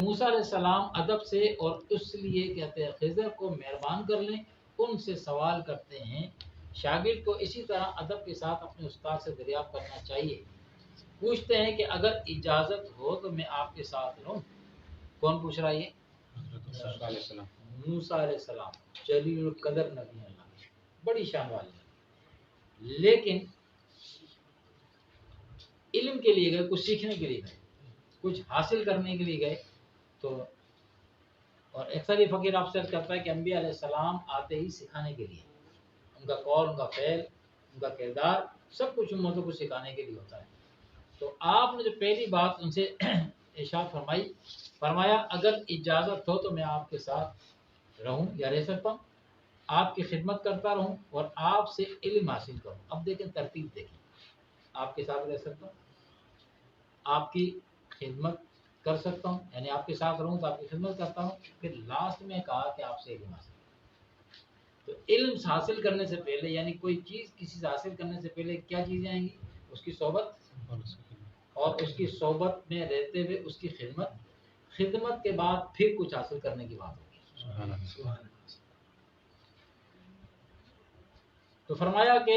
موسیٰ علیہ السلام ادب سے اور اس لیے کہتے ہیں خضر کو مہربان کر لیں، ان سے سوال کرتے ہیں۔ شاگرد کو اسی طرح ادب کے ساتھ اپنے استاد سے دریافت کرنا چاہیے۔ پوچھتے ہیں کہ اگر اجازت ہو تو میں آپ کے ساتھ رہوں۔ کون پوچھ رہا ہے یہ؟ موسیٰ علیہ السلام، جلیل القدر نبی اللہ، بڑی شان والے ہیں۔ لیکن علم کے لیے گئے، کچھ سیکھنے کے لیے گئے، کچھ حاصل کرنے کے لیے گئے تو، اور اکثر یہ فقیر آپ سے کرتا ہے کہ انبیاء علیہ السلام آتے ہی سکھانے کے لیے، ان کا قول، ان کا فعل، ان کا کردار سب کچھ امتوں کو سکھانے کے لیے ہوتا ہے۔ تو آپ نے جو پہلی بات ان سے ارشاد فرمایا اگر اجازت ہو تو میں آپ کے ساتھ رہوں یا رہ سکتا ہوں، آپ کی خدمت کرتا رہوں اور آپ سے علم حاصل کروں۔ اب دیکھیں ترتیب دیکھیں، آپ کے ساتھ رہ سکتا ہوں، آپ کی خدمت کر سکتا ہوں، یعنی آپ کے ساتھ رہوں تو آپ کی خدمت کرتا ہوں، پھر لاسٹ میں کہا کہ آپ سے علم حاصل کروں۔ تو علم حاصل کرنے سے پہلے، یعنی کوئی چیز کسی سے حاصل کرنے سے پہلے کیا چیزیں آئیں گی؟ اس کی صحبت، اور اس کی صحبت میں رہتے ہوئے اس کی خدمت کے بعد پھر کچھ حاصل کرنے کی بات ہوگی۔ تو فرمایا کہ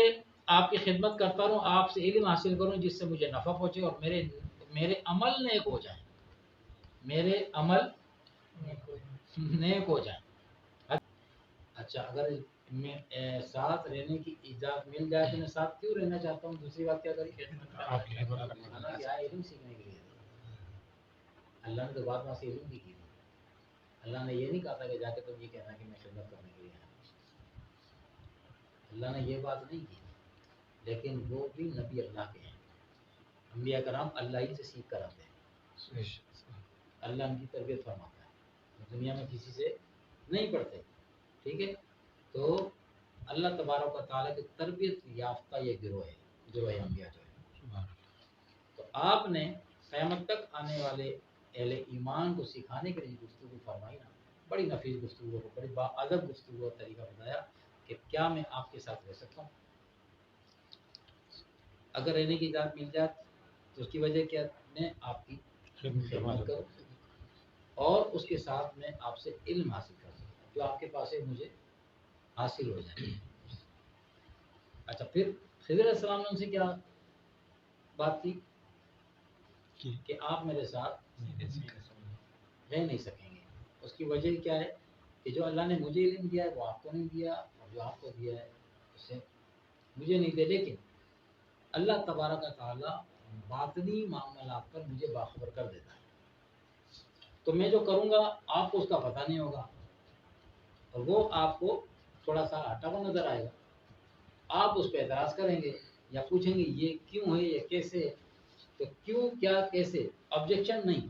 آپ کی خدمت کرتا رہوں، آپ سے علم حاصل کروں جس سے مجھے نفع پہنچے اور میرے عمل نیک ہو جائیں، میرے عمل نیک ہو جائیں۔ اچھا، اگر میں ساتھ رہنے کی اجازت مل جائے تو میں ساتھ کیوں رہنا چاہتا ہوں؟ دوسری بات کیا کری؟ علم سیکھنے کے لیے۔ اللہ نے تو بات وہاں سے علم کی تھی، اللہ نے یہ نہیں کہا تھا کہ جا کے تم یہ کہنا کہ میں خدمت کرنے کے لیے آیا، اللہ نے یہ بات نہیں کی، لیکن وہ بھی نبی اللہ کے ہیں، انبیاء کرام اللہ ہی سے سیکھ کر آتے ہیں، اللہ ان کی تربیت فرماتا ہے، دنیا میں کسی سے نہیں پڑھتے، ٹھیک ہے؟ تو اللہ تبارک و تعالیٰ کی تربیت یافتہ یہ گروہ ہے، گروہ انبیاء جو ہے۔ تو آپ نے قیامت تک آنے والے اہل ایمان کو سکھانے کے لیے گفتگو فرمائی نا، بڑی نفیس گفتگو، بڑی باادب گفتگو اور طریقہ بتایا کہ کیا میں آپ کے ساتھ رہ سکتا ہوں؟ اگر رہنے کی اجازت مل جائے تو اس کی وجہ کیا؟ میں آپ کی خدمت کروں اور اس کے ساتھ میں آپ سے علم حاصل کر سکوں، جو آپ کے پاس ہے مجھے حاصل ہو جائے۔ اچھا، پھر خضر علیہ السلام نے ان سے کیا بات کی کہ آپ میرے ساتھ رہ نہیں سکیں گے۔ اس کی وجہ کیا ہے کہ جو اللہ نے مجھے علم دیا ہے وہ آپ کو نہیں دیا، اور جو آپ کو دیا ہے اس سے مجھے نہیں دیا، لیکن اللہ تبارک و تعالیٰ باطنی معاملات پر مجھے باخبر کر دیتا ہے، تو میں جو کروں گا آپ کو اس کا پتہ نہیں ہوگا، اور وہ آپ کو تھوڑا سا ہٹا ہوا نظر آئے گا، آپ اس پہ اعتراض کریں گے یا پوچھیں گے یہ کیوں ہے، یہ کیسے ہے؟ تو کیوں، کیا، کیسے، آبجیکشن نہیں،